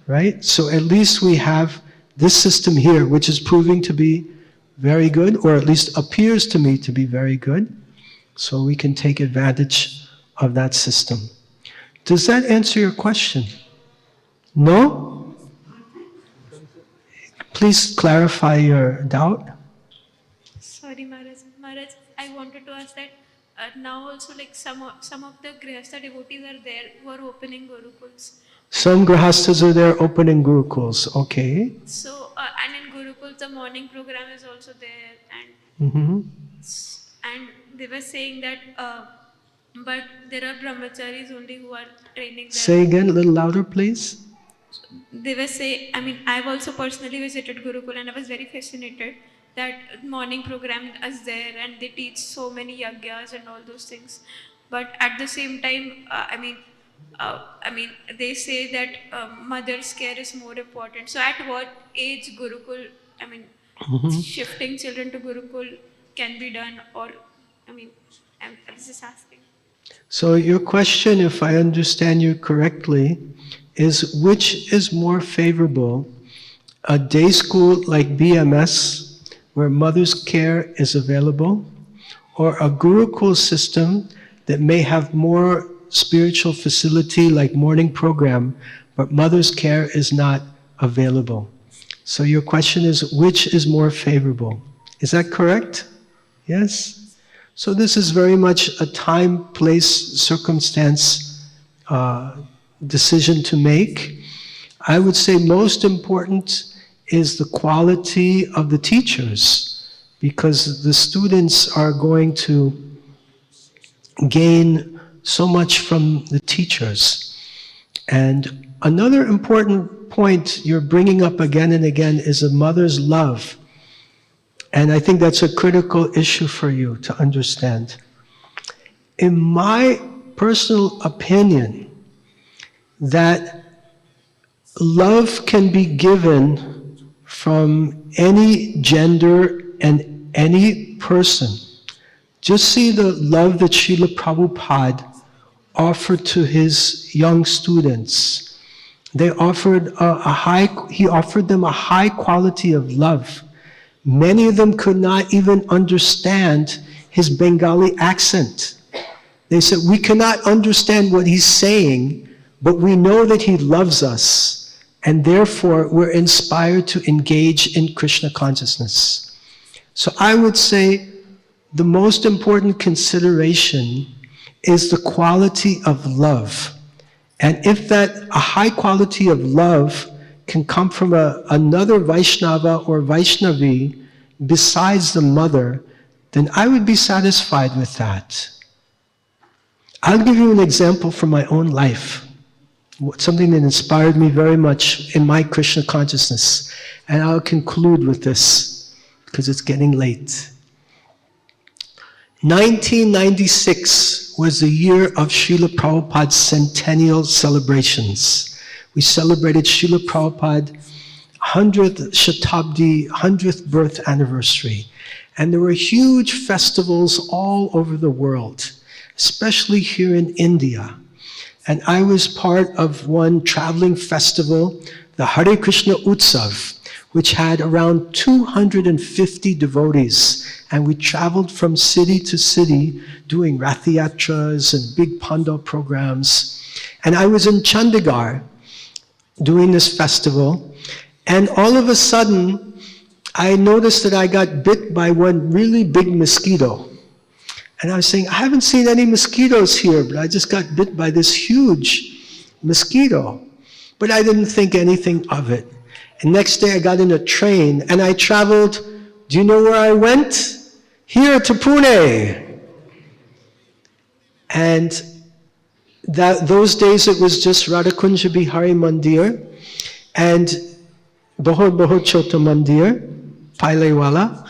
right? So at least we have this system here, which is proving to be very good, or at least appears to me to be very good. So we can take advantage of that system. Does that answer your question? No? Please clarify your doubt. Sorry, Maharaj. Maharaj, I wanted to ask that now also like some of the Grihastha devotees are there who are opening gurukuls. Some grihasthas are there opening gurukuls, okay. So, and in gurukuls the morning program is also there, and they were saying that, but there are brahmacharis only who are training them. Say again, a little louder, please. They were saying, I mean, I've also personally visited Gurukul and I was very fascinated that morning program is there and they teach so many yagyas and all those things. But at the same time, they say that mother's care is more important. So at what age Gurukul, shifting children to Gurukul can be done, or, I'm just asking. So your question, if I understand you correctly, is which is more favorable, a day school like BMS, where mother's care is available, or a gurukul system that may have more spiritual facility like morning program, but mother's care is not available. So your question is, which is more favorable? Is that correct? Yes? So this is very much a time, place, circumstance decision to make. I would say most important is the quality of the teachers, because the students are going to gain so much from the teachers. And another important point you're bringing up again and again is a mother's love. And I think that's a critical issue for you to understand. In my personal opinion, that love can be given from any gender and any person. Just see the love that Srila Prabhupada offered to his young students. He offered them a high quality of love. Many of them could not even understand his Bengali accent. They said, we cannot understand what he's saying, but we know that he loves us, and therefore we're inspired to engage in Krishna consciousness. So I would say the most important consideration is the quality of love. And if a high quality of love can come from another Vaishnava or Vaishnavi besides the mother, then I would be satisfied with that. I'll give you an example from my own life, something that inspired me very much in my Krishna consciousness. And I'll conclude with this, because it's getting late. 1996 was the year of Srila Prabhupada's centennial celebrations. We celebrated Srila Prabhupada's 100th Shatabdi, 100th birth anniversary. And there were huge festivals all over the world, especially here in India. And I was part of one traveling festival, the HareKrishna Utsav, which had around 250 devotees. And we traveled from city to city doing Rathayatras and big Pandal programs. And I was in Chandigarh doing this festival. And all of a sudden, I noticed that I got bit by one really big mosquito. And I was saying, I haven't seen any mosquitoes here, but I just got bit by this huge mosquito. But I didn't think anything of it. And next day I got in a train and I traveled. Do you know where I went? here to Pune. And those days it was just Radhakunja Bihari Mandir and Bahut Bahut Chota Mandir, Pailewala.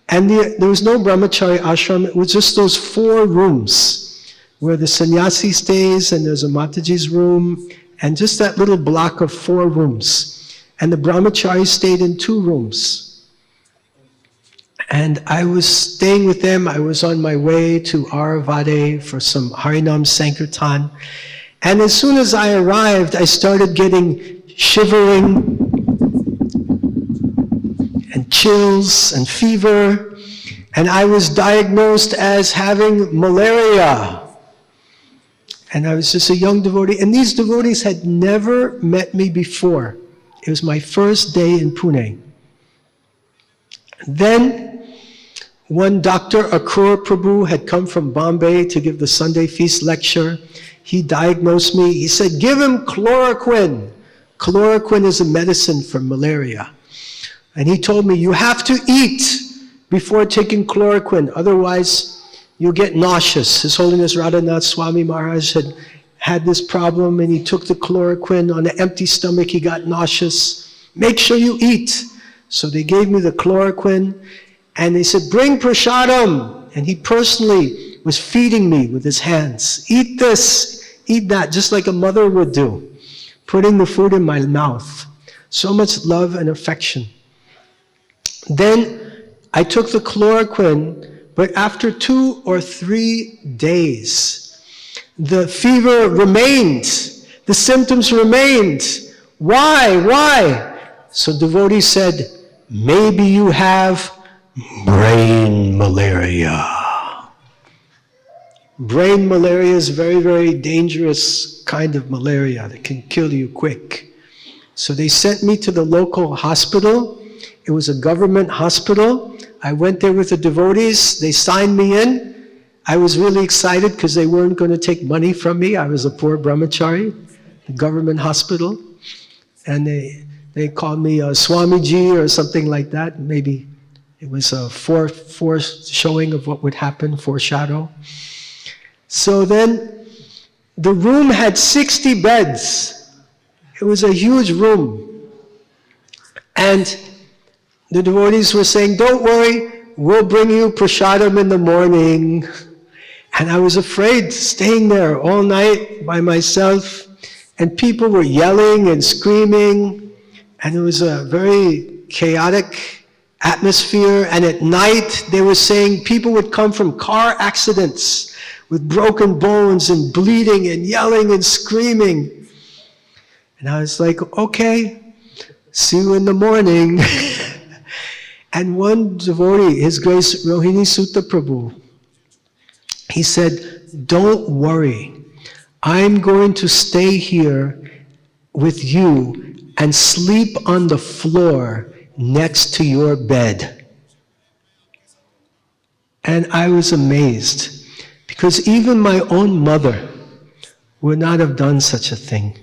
And there was no brahmachari ashram, it was just those 4 rooms where the sannyasi stays and there's a Mataji's room and just that little block of 4 rooms. And the brahmachari stayed in 2 rooms. And I was staying with them. I was on my way to Aravade for some Harinam Sankirtan. And as soon as I arrived, I started getting shivering and chills and fever. And I was diagnosed as having malaria. And I was just a young devotee. And these devotees had never met me before. It was my first day in Pune. Then, one Dr. Akrur Prabhu had come from Bombay to give the Sunday Feast lecture. He diagnosed me. He said, give him chloroquine. Chloroquine is a medicine for malaria. And he told me, you have to eat before taking chloroquine, otherwise you'll get nauseous. His Holiness Radhanath Swami Maharaj had this problem and he took the chloroquine. On an empty stomach, he got nauseous. Make sure you eat. So they gave me the chloroquine. And they said, bring prasadam. And he personally was feeding me with his hands. Eat this, eat that, just like a mother would do. Putting the food in my mouth. So much love and affection. Then I took the chloroquine, but after 2 or 3 days, the fever remained. The symptoms remained. Why? So devotees said, maybe you have brain malaria. Brain malaria is a very, very dangerous kind of malaria that can kill you quick. So they sent me to the local hospital. It was a government hospital. I went there with the devotees. They signed me in. I was really excited because they weren't going to take money from me. I was a poor brahmachari, the government hospital. And they called me Swamiji or something like that, maybe. It was a foreshowing of what would happen, foreshadow. So then, the room had 60 beds. It was a huge room. And the devotees were saying, don't worry, we'll bring you prasadam in the morning. And I was afraid, staying there all night by myself. And people were yelling and screaming. And it was a very chaotic atmosphere, and at night they were saying people would come from car accidents with broken bones and bleeding and yelling and screaming. And I was like, okay, see you in the morning. And one devotee, His Grace Rohini Sutta Prabhu, he said, don't worry, I'm going to stay here with you and sleep on the floor next to your bed. And I was amazed, because even my own mother would not have done such a thing.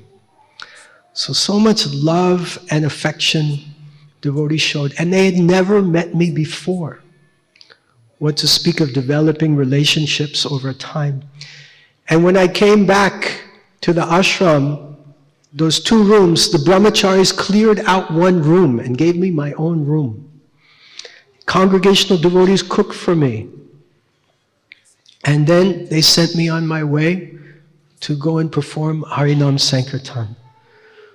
So much love and affection devotees showed, and they had never met me before. What to speak of developing relationships over time. And when I came back to the ashram, those 2 rooms, the brahmacharis cleared out 1 room and gave me my own room. Congregational devotees cooked for me. And then they sent me on my way to go and perform Harinam Sankirtan.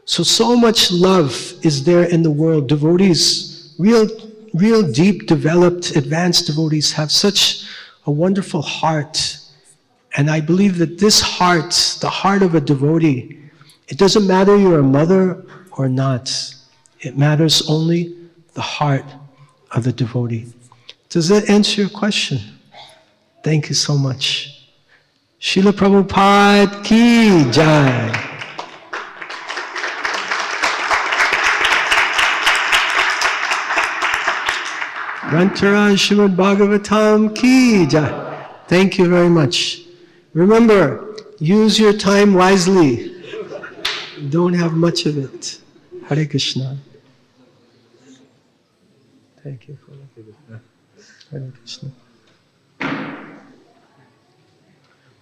So much love is there in the world. Devotees, real deep, developed, advanced devotees have such a wonderful heart. And I believe that this heart, the heart of a devotee, it doesn't matter you're a mother or not. It matters only the heart of the devotee. Does that answer your question? Thank you so much. Srila Prabhupada ki jai. Rantara Srimad Bhagavatam ki jai. Thank you very much. Remember, use your time wisely. Don't have much of it. Hare Krishna. Thank you for that. Hare Krishna.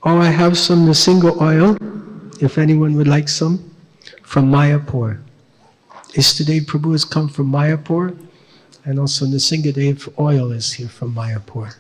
Oh, I have some Nasinga oil, if anyone would like some, from Mayapur. Istadev Prabhu has come from Mayapur, and also Nasingadev oil is here from Mayapur.